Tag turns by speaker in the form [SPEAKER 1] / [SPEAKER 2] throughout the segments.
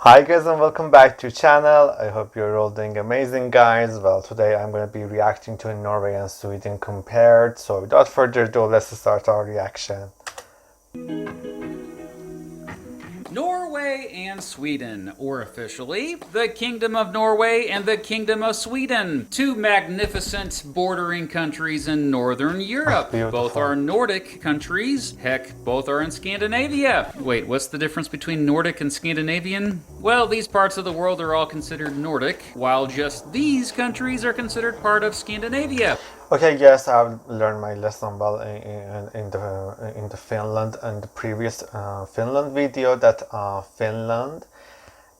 [SPEAKER 1] Hi guys and welcome back to channel. I hope you're all doing amazing, guys. Well, today I'm going to be reacting to Norway and Sweden compared. So without further ado, let's start our reaction.
[SPEAKER 2] Norway and Sweden, or officially, the Kingdom of Norway and the Kingdom of Sweden, two magnificent bordering countries in Northern Europe. Both are Nordic countries. Heck, both are in Scandinavia. Wait, what's the difference between Nordic and Scandinavian? Well, these parts of the world are all considered Nordic, while just these countries are considered part of Scandinavia.
[SPEAKER 1] Okay, yes, I've learned my lesson well in the Finland and the previous Finland video that Finland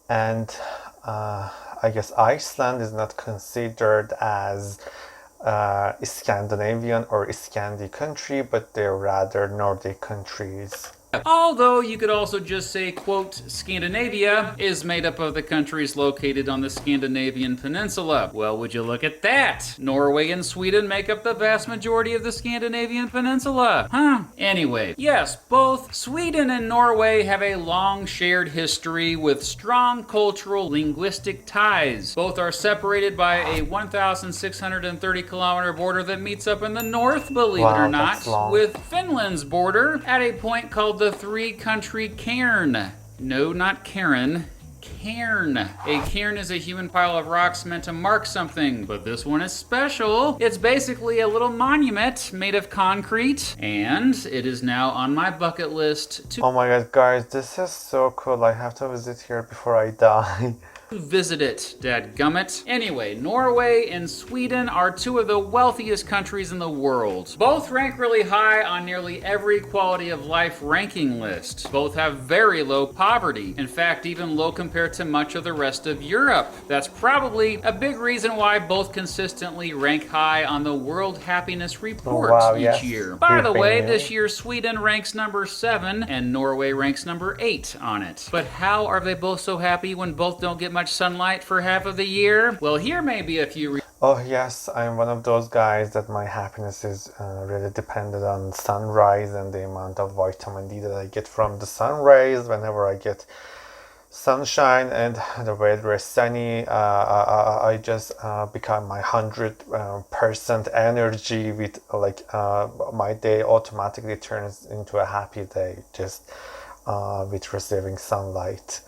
[SPEAKER 1] and I guess Iceland is not considered as Scandinavian or Scandi country, but they're rather Nordic countries.
[SPEAKER 2] Although you could also just say, quote, Scandinavia is made up of the countries located on the Scandinavian peninsula. Well, would you look at that? Norway and Sweden make up the vast majority of the Scandinavian peninsula. Huh? Anyway, yes, both Sweden and Norway have a long shared history with strong cultural linguistic ties. Both are separated by a 1,630 kilometer border that meets up in the north, believe it or not, with Finland's border at a point called the three-country cairn. No, not Karen. Cairn. A cairn is a human pile of rocks meant to mark something, but this one is special. It's basically a little monument made of concrete, and it is now on my bucket list to—
[SPEAKER 1] Oh my god, guys, this is so cool. I have to visit here before I die.
[SPEAKER 2] visit it, dadgummit. Anyway, Norway and Sweden are two of the wealthiest countries in the world. Both rank really high on nearly every quality of life ranking list. Both have very low poverty. In fact, even low compared to much of the rest of Europe. That's probably a big reason why both consistently rank high on the World Happiness Report each year. By the way, this year Sweden ranks number 7 and Norway ranks number 8 on it. But how are they both so happy when both don't get much sunlight for half of the year? Well, here may be a few
[SPEAKER 1] Oh yes, I'm one of those guys that my happiness is really dependent on sunrise and the amount of vitamin D that I get from the sun rays. Whenever I get sunshine and the weather is sunny, I just become my 100% energy with my day automatically turns into a happy day just with receiving sunlight.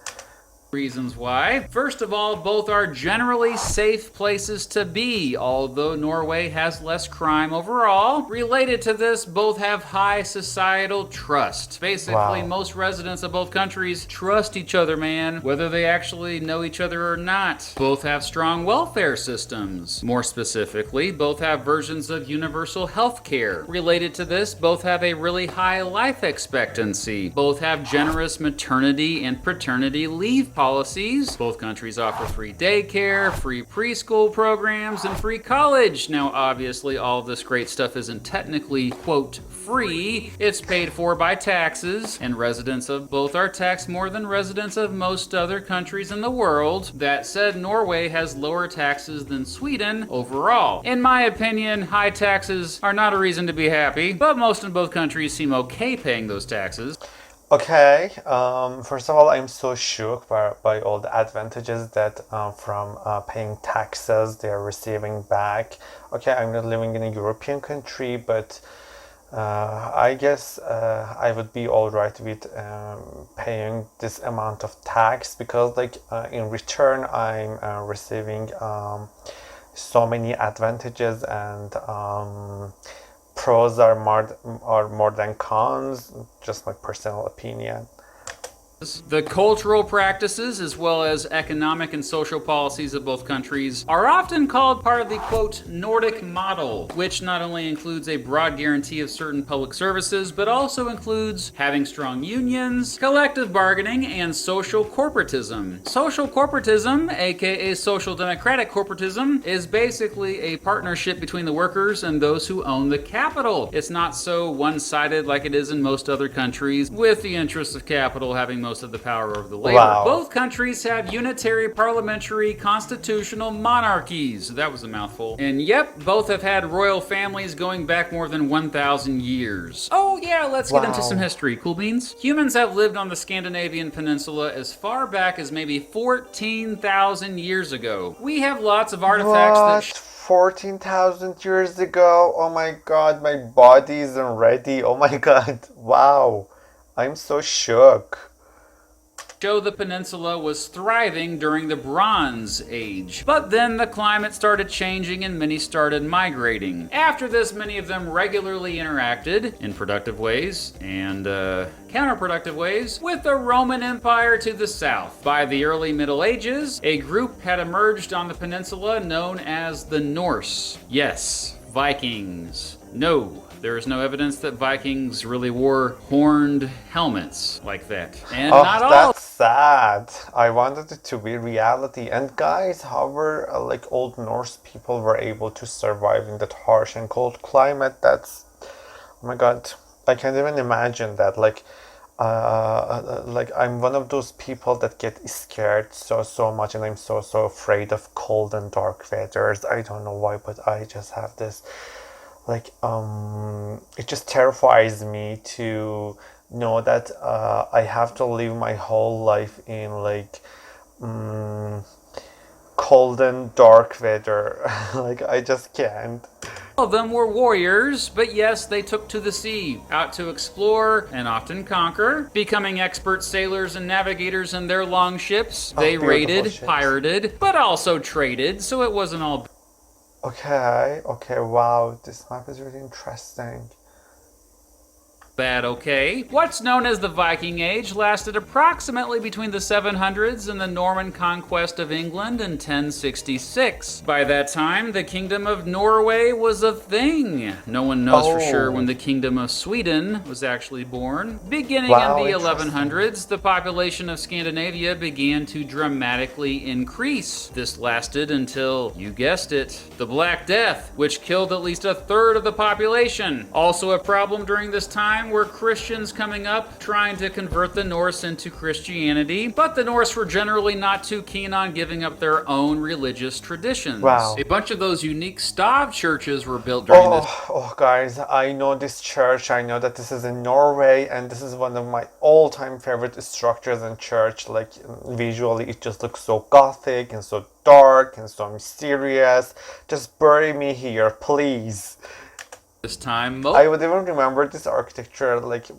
[SPEAKER 2] Reasons why. First of all, both are generally safe places to be, although Norway has less crime overall. Related to this, both have high societal trust. Basically, most residents of both countries trust each other, man, whether they actually know each other or not. Both have strong welfare systems. More specifically, both have versions of universal health care. Related to this, both have a really high life expectancy. Both have generous maternity and paternity leave policies. Both countries offer free daycare, free preschool programs, and free college. Now, obviously, all of this great stuff isn't technically, quote, free. It's paid for by taxes, and residents of both are taxed more than residents of most other countries in the world. That said, Norway has lower taxes than Sweden overall. In my opinion, high taxes are not a reason to be happy, but most in both countries seem okay paying those taxes.
[SPEAKER 1] Okay, first of all, I'm so shocked by all the advantages that from paying taxes they're receiving back. Okay, I'm not living in a European country, but I guess I would be alright with paying this amount of tax because in return I'm receiving so many advantages and pros are more than cons, just my personal opinion.
[SPEAKER 2] The cultural practices, as well as economic and social policies of both countries, are often called part of the, quote, Nordic model, which not only includes a broad guarantee of certain public services, but also includes having strong unions, collective bargaining, and social corporatism. Social corporatism, aka social democratic corporatism, is basically a partnership between the workers and those who own the capital. It's not so one-sided like it is in most other countries, with the interests of capital having most most of the power over the labor.
[SPEAKER 1] Wow.
[SPEAKER 2] Both countries have unitary parliamentary constitutional monarchies. That was a mouthful. And yep, both have had royal families going back more than 1,000 years. Oh yeah, let's get into some history. Cool beans? Humans have lived on the Scandinavian peninsula as far back as maybe 14,000 years ago. We have lots of artifacts that
[SPEAKER 1] 14,000 years ago? Oh my god, my body isn't ready. Oh my god, wow. I'm so shook.
[SPEAKER 2] show the peninsula was thriving during the Bronze Age. But then the climate started changing and many started migrating. After this, many of them regularly interacted, in productive ways and counterproductive ways, with the Roman Empire to the south. By the early Middle Ages, a group had emerged on the peninsula known as the Norse. Yes, Vikings. No, there is no evidence that Vikings really wore horned helmets like that. And not all.
[SPEAKER 1] That's sad. I wanted it to be reality. And guys, however, like old Norse people were able to survive in that harsh and cold climate, that's, oh my god, I can't even imagine that. Like I'm one of those people that get scared so much, and I'm so afraid of cold and dark weathers. I don't know why, but I just have this, like, it just terrifies me to know that I have to live my whole life in like cold and dark weather. Like, I just can't.
[SPEAKER 2] All of them were warriors, but yes, they took to the sea, out to explore and often conquer, becoming expert sailors and navigators in their long ships. They raided,
[SPEAKER 1] ships.
[SPEAKER 2] pirated, but also traded, so it wasn't all
[SPEAKER 1] Okay, wow, this map is really interesting.
[SPEAKER 2] bad, okay? What's known as the Viking Age lasted approximately between the 700s and the Norman conquest of England in 1066. By that time, the Kingdom of Norway was a thing. No one knows for sure when the Kingdom of Sweden was actually born. Beginning in the 1100s, the population of Scandinavia began to dramatically increase. This lasted until, you guessed it, the Black Death, which killed at least a third of the population. Also a problem during this time were Christians coming up trying to convert the Norse into Christianity, but the Norse were generally not too keen on giving up their own religious traditions.
[SPEAKER 1] Wow.
[SPEAKER 2] A bunch of those unique Stav churches were built during this.
[SPEAKER 1] Oh, guys, I know this church. I know that this is in Norway, and this is one of my all-time favorite structures in church. Like, visually, it just looks so gothic and so dark and so mysterious. Just bury me here, please.
[SPEAKER 2] This time,
[SPEAKER 1] I would even remember this architecture, like,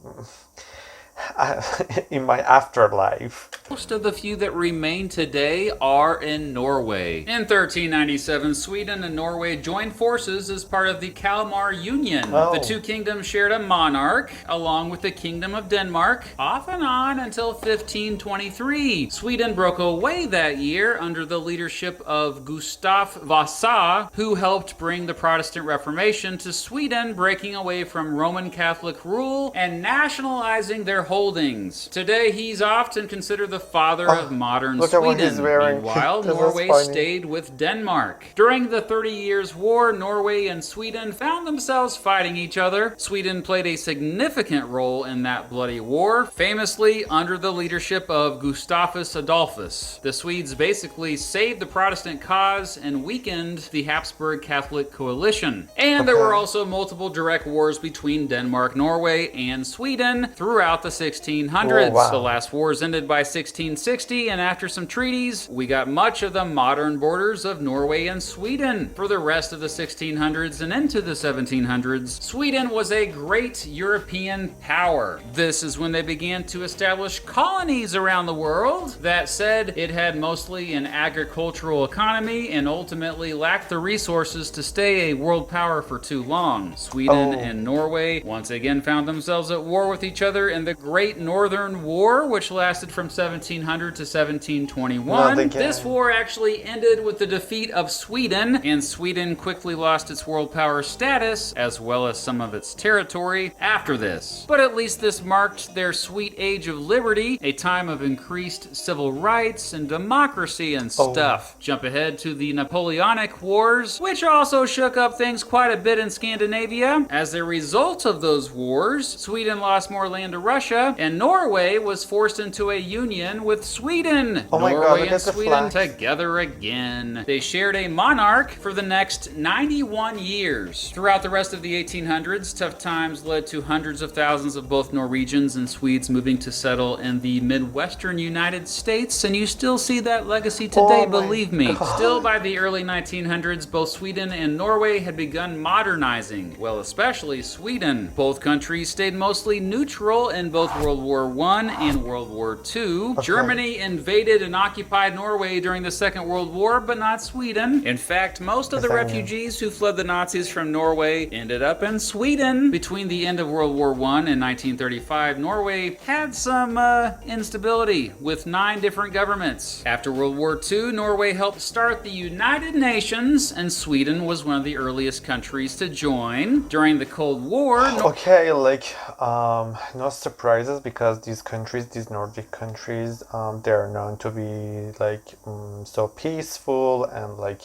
[SPEAKER 1] in my afterlife.
[SPEAKER 2] most of the few that remain today are in Norway. In 1397, Sweden and Norway joined forces as part of the Kalmar Union. The two kingdoms shared a monarch, along with the Kingdom of Denmark, off and on until 1523. Sweden broke away that year under the leadership of Gustav Vasa, who helped bring the Protestant Reformation to Sweden, breaking away from Roman Catholic rule and nationalizing their holdings. Today, he's often considered the father of modern Sweden.
[SPEAKER 1] What he's wearing.
[SPEAKER 2] Meanwhile, Norway stayed with Denmark. During the 30 Years' War, Norway and Sweden found themselves fighting each other. Sweden played a significant role in that bloody war, famously under the leadership of Gustavus Adolphus. The Swedes basically saved the Protestant cause and weakened the Habsburg Catholic coalition. And there were also multiple direct wars between Denmark, Norway, and Sweden throughout the 1600s. The last wars ended by 1660, and after some treaties, we got much of the modern borders of Norway and Sweden. For the rest of the 1600s and into the 1700s, Sweden was a great European power. This is when they began to establish colonies around the world. That said, it had mostly an agricultural economy and ultimately lacked the resources to stay a world power for too long. Sweden and Norway once again found themselves at war with each other in the Great Northern War, which lasted from 1700 to 1721. This war actually ended with the defeat of Sweden, and Sweden quickly lost its world power status as well as some of its territory after this. But at least this marked their sweet age of liberty, a time of increased civil rights and democracy and stuff. Jump ahead to the Napoleonic Wars, which also shook up things quite a bit in Scandinavia. As a result of those wars, Sweden lost more land to Russia, Scandinavia, and Norway was forced into a union with Sweden.
[SPEAKER 1] Oh my God,
[SPEAKER 2] Norway
[SPEAKER 1] look
[SPEAKER 2] and
[SPEAKER 1] at the
[SPEAKER 2] Sweden
[SPEAKER 1] flags.
[SPEAKER 2] together again. They shared a monarch for the next 91 years. Throughout the rest of the 1800s, tough times led to hundreds of thousands of both Norwegians and Swedes moving to settle in the Midwestern United States, and you still see that legacy today,
[SPEAKER 1] Oh my
[SPEAKER 2] believe me.
[SPEAKER 1] God.
[SPEAKER 2] Still, by the early 1900s, both Sweden and Norway had begun modernizing. Well, especially Sweden. Both countries stayed mostly neutral in both World War I and World War II. Germany invaded and occupied Norway during the Second World War, but not Sweden. In fact, most of the refugees who fled the Nazis from Norway ended up in Sweden. Between the end of World War I and 1935, Norway had some instability with 9 different governments. After World War II, Norway helped start the United Nations, and Sweden was one of the earliest countries to join. During the Cold War,
[SPEAKER 1] Okay, like no surprises, because these countries, these Nordic countries, they're known to be like so peaceful and like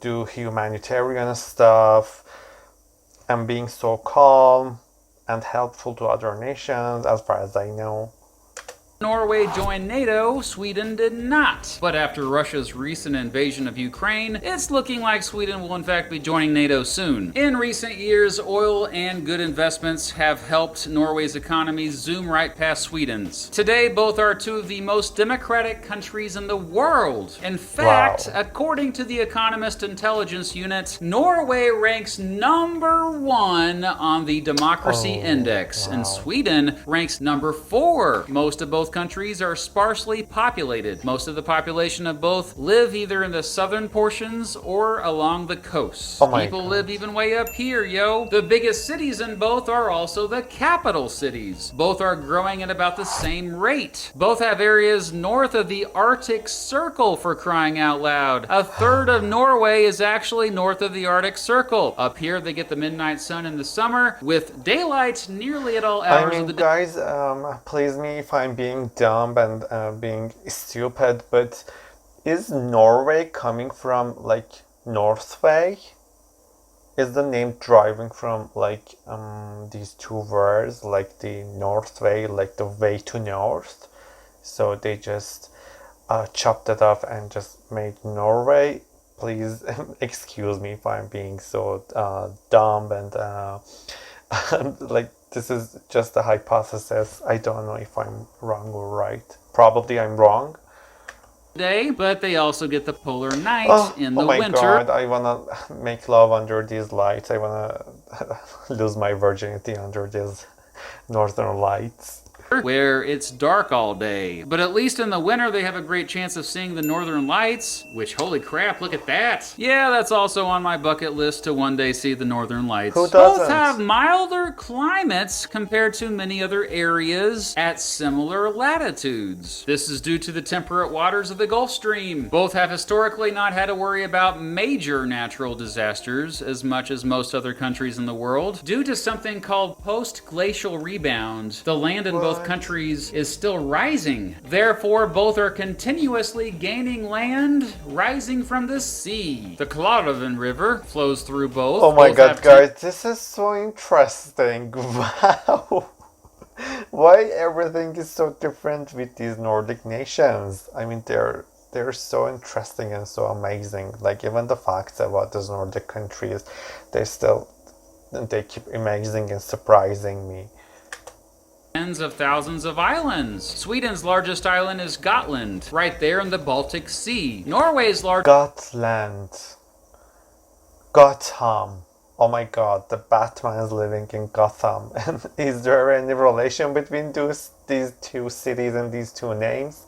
[SPEAKER 1] do humanitarian stuff and being so calm and helpful to other nations, as far as I know.
[SPEAKER 2] Norway joined NATO, Sweden did not. But after Russia's recent invasion of Ukraine, it's looking like Sweden will in fact be joining NATO soon. In recent years, oil and good investments have helped Norway's economy zoom right past Sweden's. Today, both are 2 of the most democratic countries in the world. In fact, according to the Economist Intelligence Unit, Norway ranks number 1 on the Democracy Index, and Sweden ranks number 4. Most of both countries are sparsely populated. Most of the population of both live either in the southern portions or along the coasts. People live even way up here, yo. The biggest cities in both are also the capital cities. Both are growing at about the same rate. Both have areas north of the Arctic Circle, for crying out loud. A third of Norway is actually north of the Arctic Circle. Up here, they get the midnight sun in the summer, with daylight nearly at all hours of the day.
[SPEAKER 1] Guys, please me if I'm being dumb and being stupid, but is Norway coming from like Northway? Is the name deriving from like these 2 words, like the Northway, like the way to north? So they just chopped it off and just made Norway. Please excuse me if I'm being so dumb and like, this is just a hypothesis. I don't know if I'm wrong or right. Probably I'm wrong.
[SPEAKER 2] But they also get the polar night in the winter.
[SPEAKER 1] Oh my God, I wanna make love under these lights. I wanna lose my virginity under these northern lights.
[SPEAKER 2] Where it's dark all day. But at least in the winter, they have a great chance of seeing the northern lights, which, holy crap, look at that. Yeah, that's also on my bucket list to one day see the northern lights.
[SPEAKER 1] Who doesn't?
[SPEAKER 2] Both have milder climates compared to many other areas at similar latitudes. This is due to the temperate waters of the Gulf Stream. Both have historically not had to worry about major natural disasters as much as most other countries in the world. Due to something called post-glacial rebound, the land in both countries is still rising. Therefore, both are continuously gaining land, rising from the sea. The Klarälven River flows through both.
[SPEAKER 1] Oh my
[SPEAKER 2] Both
[SPEAKER 1] God,
[SPEAKER 2] have
[SPEAKER 1] guys, this is so interesting. Wow. Why everything is so different with these Nordic nations? I mean, they're so interesting and so amazing. Like, even the facts about these Nordic countries, they keep amazing and surprising me.
[SPEAKER 2] Tens of thousands of islands. Sweden's largest island is Gotland, right there in the Baltic Sea. Norway's largest
[SPEAKER 1] Gotham. Oh my God, the Batman is living in Gotham. And is there any relation between these 2 cities and these 2 names?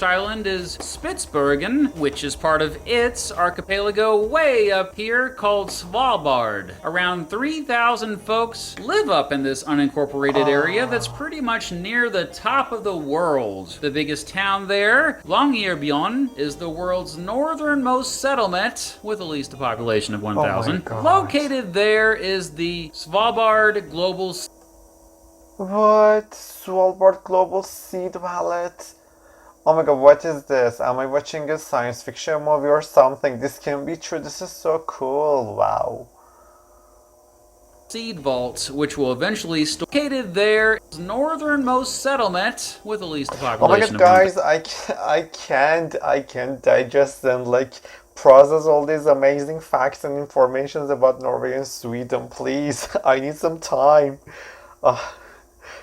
[SPEAKER 2] island is Spitsbergen, which is part of its archipelago way up here called Svalbard. Around 3,000 folks live up in this unincorporated area that's pretty much near the top of the world. The biggest town there, Longyearbyen, is the world's northernmost settlement with at least a population of 1,000. Located there is the Svalbard Global
[SPEAKER 1] What? Svalbard Global Seed Wallet? Oh my God, what is this? Am I watching a science fiction movie or something? This can be true. This is so cool. Wow.
[SPEAKER 2] seed vault, which will eventually located there northernmost settlement with the least
[SPEAKER 1] Oh my
[SPEAKER 2] population
[SPEAKER 1] god,
[SPEAKER 2] of 1
[SPEAKER 1] guys, I can't digest and like process all these amazing facts and informations about Norway and Sweden. Please, I need some time. Uh,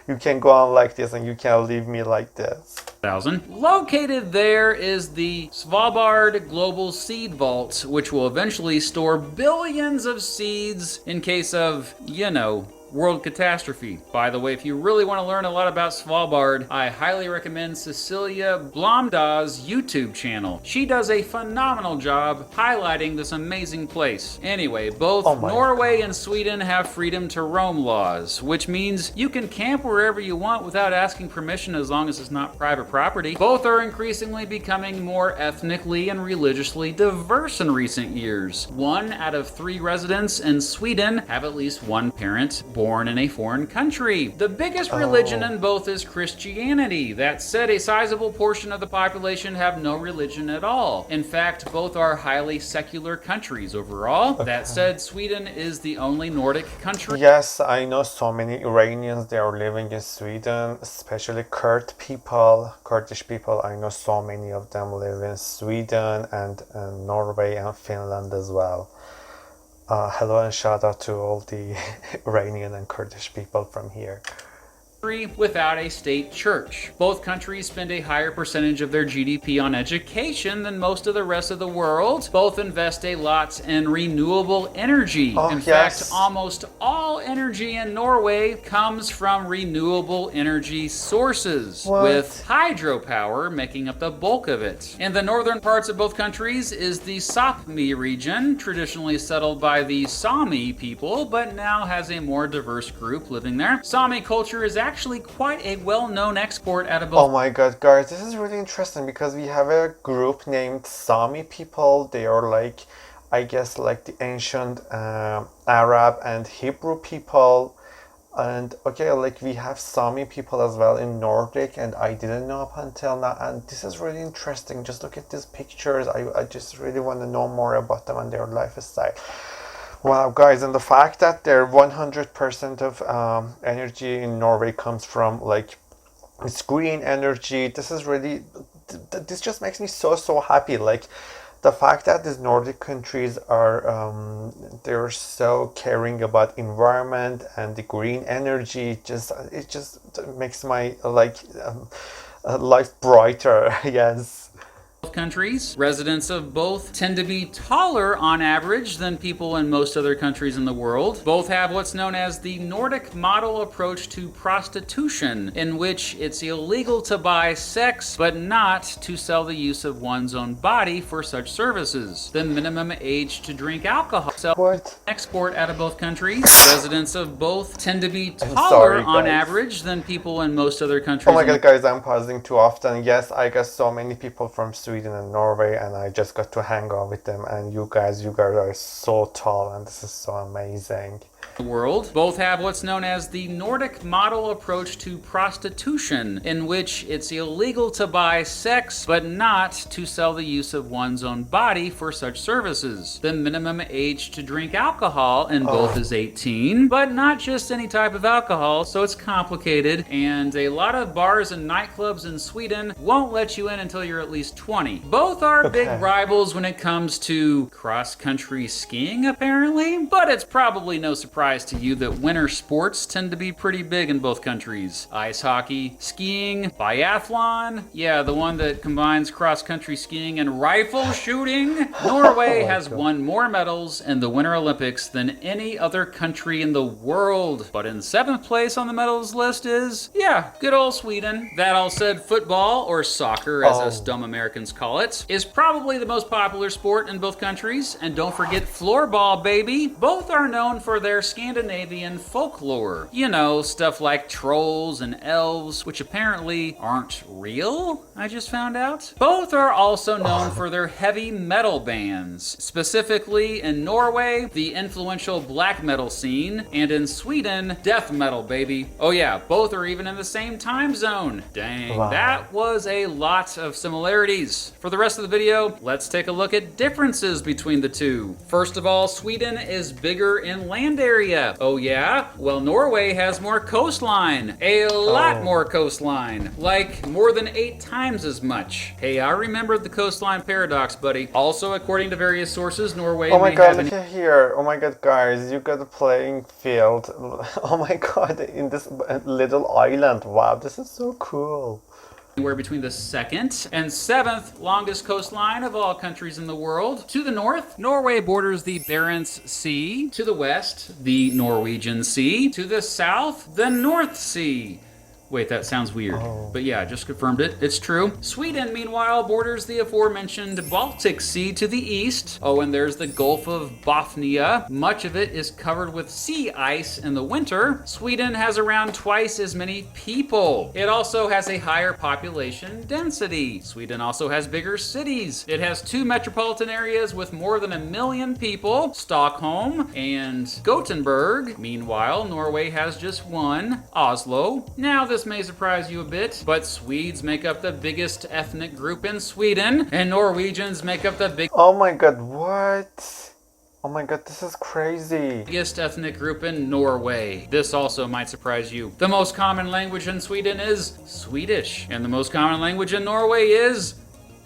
[SPEAKER 1] you can go on like this and you can't leave me like this.
[SPEAKER 2] Located there is the Svalbard Global Seed Vault, which will eventually store billions of seeds in case of, you know, world catastrophe. By the way, if you really want to learn a lot about Svalbard, I highly recommend Cecilia Blomda's YouTube channel. She does a phenomenal job highlighting this amazing place. Anyway, both Norway and Sweden have freedom to roam laws, which means you can camp wherever you want without asking permission as long as it's not private property. Both are increasingly becoming more ethnically and religiously diverse in recent years. 1 out of 3 residents in Sweden have at least one parent born in a foreign country. The biggest religion in both is Christianity. That said, a sizable portion of the population have no religion at all. In fact, both are highly secular countries overall. That said, Sweden is the only Nordic country.
[SPEAKER 1] Yes, I know so many Iranians, they are living in Sweden, especially Kurdish people. I know so many of them live in Sweden and Norway and Finland as well. Hello and shout out to all the Iranian and Kurdish people from here.
[SPEAKER 2] Without a state church. Both countries spend a higher percentage of their GDP on education than most of the rest of the world. Both invest a lot in renewable energy. In fact, almost all energy in Norway comes from renewable energy sources, with hydropower making up the bulk of it. In the northern parts of both countries is the Sapmi region, traditionally settled by the Sami people, but now has a more diverse group living there. Sami culture is actually quite a well-known export out of both.
[SPEAKER 1] Oh my god, guys, this is really interesting because we have a group named Sami people. They are like, I guess, like the ancient Arab and Hebrew people. And okay, like we have Sami people as well in Nordic, and I didn't know up until now. And this is really interesting. Just look at these pictures. I just really want to know more about them and their lifestyle. Wow, guys, and the fact that their 100% of energy in Norway comes from like it's green energy. This is really, this just makes me so happy. Like the fact that these Nordic countries are they're so caring about environment and the green energy. It just makes my life brighter. Yes.
[SPEAKER 2] Countries. Residents of both tend to be taller on average than people in most other countries in the world. Both have what's known as the Nordic model approach to prostitution, in which it's illegal to buy sex, but not to sell the use of one's own body for such services. The minimum age to drink alcohol export out of both countries. Residents of both tend to be taller on average than people in most other countries.
[SPEAKER 1] Oh my god, guys, I'm pausing too often. Yes, I got so many people from Sweden and Norway, and I just got to hang out with them, and you guys are so tall, and this is so amazing.
[SPEAKER 2] World. Both have what's known as the Nordic model approach to prostitution, in which it's illegal to buy sex, but not to sell the use of one's own body for such services. The minimum age to drink alcohol in both is 18, but not just any type of alcohol, so it's complicated, and a lot of bars and nightclubs in Sweden won't let you in until you're at least 20. Both are big rivals when it comes to cross-country skiing, apparently, but it's probably no surprise to you that winter sports tend to be pretty big in both countries. Ice hockey, skiing, biathlon, yeah, the one that combines cross-country skiing and rifle shooting. Norway has won more medals in the Winter Olympics than any other country in the world. But in 7th place on the medals list is, yeah, good old Sweden. That all said, football, or soccer as us dumb Americans call it, is probably the most popular sport in both countries. And don't forget floorball, baby. Both are known for their Scandinavian folklore. You know, stuff like trolls and elves, which apparently aren't real, I just found out. Both are also known for their heavy metal bands, specifically in Norway, the influential black metal scene, and in Sweden, death metal, baby. Oh yeah, both are even in the same time zone. Dang, that was a lot of similarities. For the rest of the video, let's take a look at differences between the two. First of all, Sweden is bigger in land area area. Oh yeah? Well, Norway has more coastline. A lot more coastline. Like more than 8 times as much. Hey, I remembered the coastline paradox, buddy. Also, according to various sources, Norway
[SPEAKER 1] Oh my
[SPEAKER 2] may
[SPEAKER 1] god,
[SPEAKER 2] have
[SPEAKER 1] look at here. Oh my god, guys, you got a playing field. Oh my god, in this little island. Wow, this is so cool.
[SPEAKER 2] anywhere between the 2nd and 7th longest coastline of all countries in the world. To the north, Norway borders the Barents Sea. To the west, the Norwegian Sea. To the south, the North Sea. Wait, that sounds weird. But yeah, I just confirmed it. It's true. Sweden, meanwhile, borders the aforementioned Baltic Sea to the east. Oh, and there's the Gulf of Bothnia. Much of it is covered with sea ice in the winter. Sweden has around twice as many people. It also has a higher population density. Sweden also has bigger cities. It has 2 metropolitan areas with more than 1 million people, Stockholm and Gothenburg. Meanwhile, Norway has just 1, Oslo. Now, this may surprise you a bit, but Swedes make up the biggest ethnic group in Sweden, and Norwegians make up the
[SPEAKER 1] Oh my god, what? Oh my god, this is crazy.
[SPEAKER 2] biggest ethnic group in Norway. This also might surprise you. The most common language in Sweden is Swedish, and the most common language in Norway is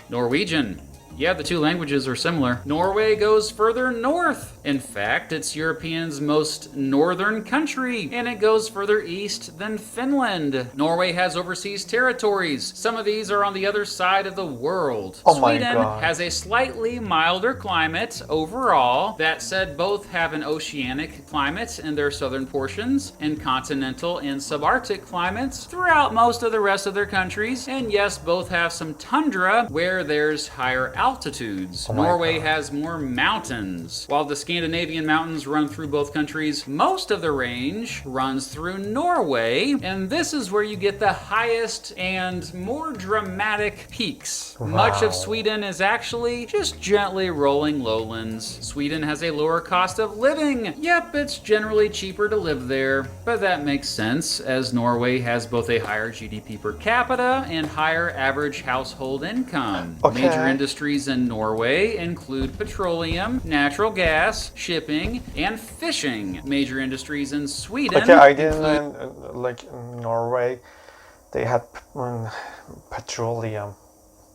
[SPEAKER 2] Norwegian. Yeah, the 2 languages are similar. Norway goes further north. In fact, it's Europe's most northern country, and it goes further east than Finland. Norway has overseas territories. Some of these are on the other side of the world.
[SPEAKER 1] Oh my
[SPEAKER 2] Sweden
[SPEAKER 1] God.
[SPEAKER 2] has a slightly milder climate overall. That said, both have an oceanic climate in their southern portions, and continental and subarctic climates throughout most of the rest of their countries. And yes, both have some tundra where there's higher altitudes.
[SPEAKER 1] Oh my
[SPEAKER 2] Norway
[SPEAKER 1] God.
[SPEAKER 2] has more mountains. While the Scandinavian mountains run through both countries, most of the range runs through Norway, and this is where you get the highest and more dramatic peaks. Much of Sweden is actually just gently rolling lowlands. Sweden has a lower cost of living. Yep, it's generally cheaper to live there, but that makes sense as Norway has both a higher GDP per capita and higher average household income.
[SPEAKER 1] Okay.
[SPEAKER 2] Major industries in Norway include petroleum, natural gas, shipping, and fishing. Major industries in Sweden
[SPEAKER 1] Okay, I didn't know, like, in Norway, they had petroleum.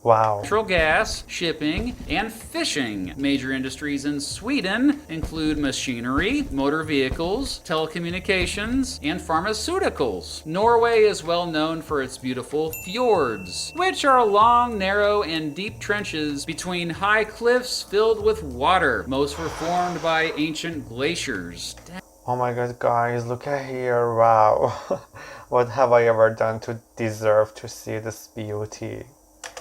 [SPEAKER 1] Wow.
[SPEAKER 2] natural gas, shipping, and fishing. Major industries in Sweden include machinery, motor vehicles, telecommunications, and pharmaceuticals. Norway is well known for its beautiful fjords, which are long, narrow, and deep trenches between high cliffs filled with water. Most were formed by ancient glaciers.
[SPEAKER 1] Oh my god, guys, look at here. Wow. What have I ever done to deserve to see this beauty?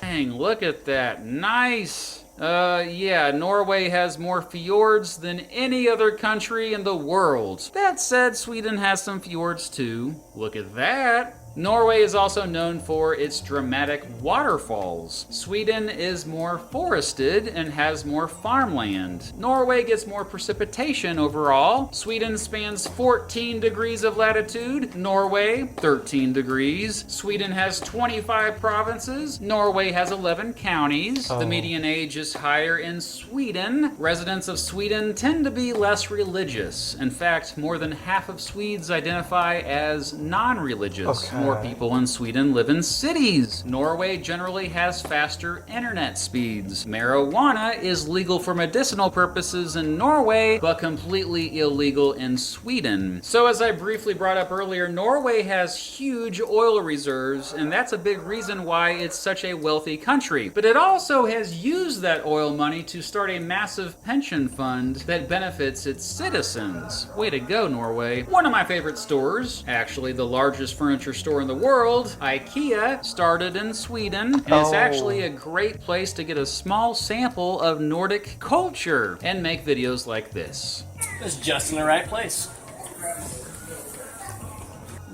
[SPEAKER 2] Dang, look at that. Nice. Yeah, Norway has more fjords than any other country in the world. That said, Sweden has some fjords too. Look at that. Norway is also known for its dramatic waterfalls. Sweden is more forested and has more farmland. Norway gets more precipitation overall. Sweden spans 14 degrees of latitude. Norway, 13 degrees. Sweden has 25 provinces. Norway has 11 counties. The median age is higher in Sweden. Residents of Sweden tend to be less religious. In fact, more than half of Swedes identify as non-religious.
[SPEAKER 1] Okay.
[SPEAKER 2] More people in Sweden live in cities. Norway generally has faster internet speeds. Marijuana is legal for medicinal purposes in Norway, but completely illegal in Sweden. So as I briefly brought up earlier, Norway has huge oil reserves, and that's a big reason why it's such a wealthy country. But it also has used that oil money to start a massive pension fund that benefits its citizens. Way to go, Norway. One of my favorite stores, actually the largest furniture store in the world, IKEA, started in Sweden, and it's actually a great place to get a small sample of Nordic culture and make videos like this.
[SPEAKER 3] It's just in the right place.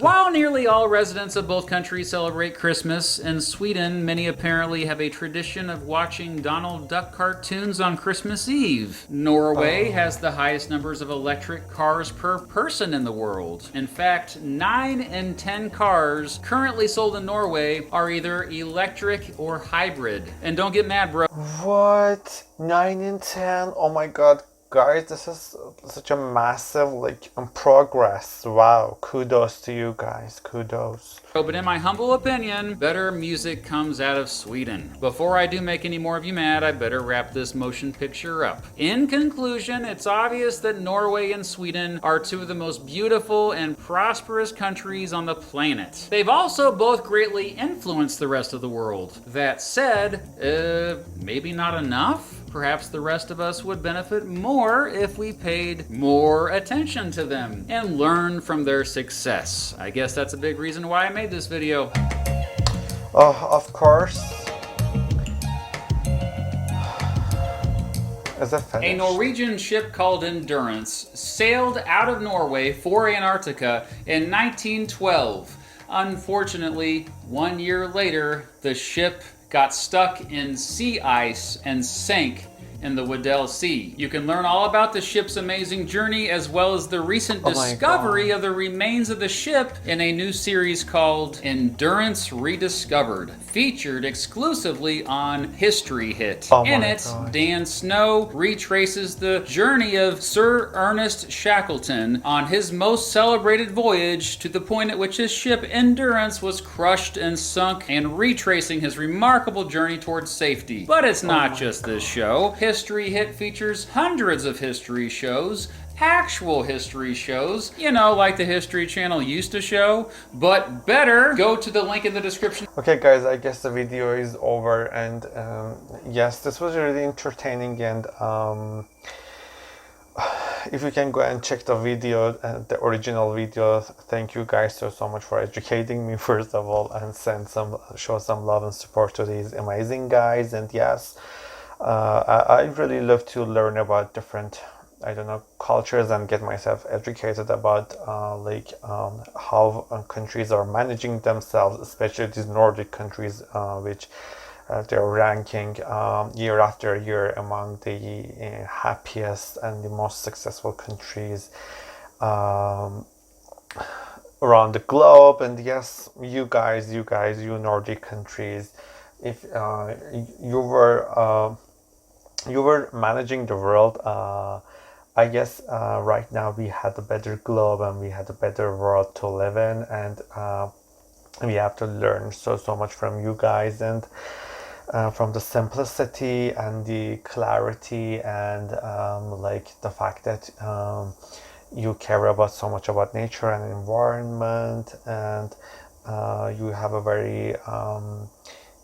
[SPEAKER 2] While nearly all residents of both countries celebrate Christmas, in Sweden, many apparently have a tradition of watching Donald Duck cartoons on Christmas Eve. Norway has the highest numbers of electric cars per person in the world. In fact, 9 in 10 cars currently sold in Norway are either electric or hybrid. And don't get mad, bro.
[SPEAKER 1] What? 9 in 10? Oh my god, guys, this is such a massive progress. Wow, kudos to you guys, kudos.
[SPEAKER 2] But in my humble opinion, better music comes out of Sweden. Before I do make any more of you mad, I better wrap this motion picture up. In conclusion, it's obvious that Norway and Sweden are two of the most beautiful and prosperous countries on the planet. They've also both greatly influenced the rest of the world. That said, maybe not enough? Perhaps the rest of us would benefit more if we paid more attention to them and learned from their success. I guess that's a big reason why I made this video.
[SPEAKER 1] Oh, of course. Is it finished?
[SPEAKER 2] A Norwegian ship called Endurance sailed out of Norway for Antarctica in 1912. Unfortunately, 1 year later, the ship got stuck in sea ice and sank in the Weddell Sea. You can learn all about the ship's amazing journey as well as the recent discovery of the remains of the ship in a new series called Endurance Rediscovered, featured exclusively on History Hit. In it, Dan Snow retraces the journey of Sir Ernest Shackleton on his most celebrated voyage to the point at which his ship Endurance was crushed and sunk, and retracing his remarkable journey towards safety. But it's not just this show. History Hit features hundreds of history shows, actual history shows, you know, like the History Channel used to show, but better. Go to the link in the description.
[SPEAKER 1] Okay guys, I guess the video is over, and yes, this was really entertaining, and if you can go and check the video, the original video, thank you guys so much for educating me first of all, and show some love and support to these amazing guys. And yes, I really love to learn about different, I don't know, cultures and get myself educated about how countries are managing themselves, especially these Nordic countries, which they're ranking year after year among the happiest and the most successful countries around the globe. And yes, you Nordic countries, if you were managing the world, I guess right now we had a better globe and we had a better world to live in, and we have to learn so much from you guys, and from the simplicity and the clarity, and the fact that you care about so much about nature and environment, and you have a very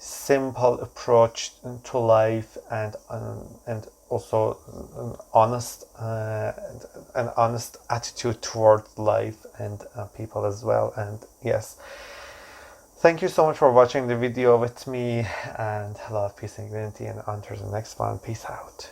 [SPEAKER 1] simple approach to life, and also an honest attitude towards life and people as well. And yes, thank you so much for watching the video with me, and love, peace and unity, and on to the next one. Peace out.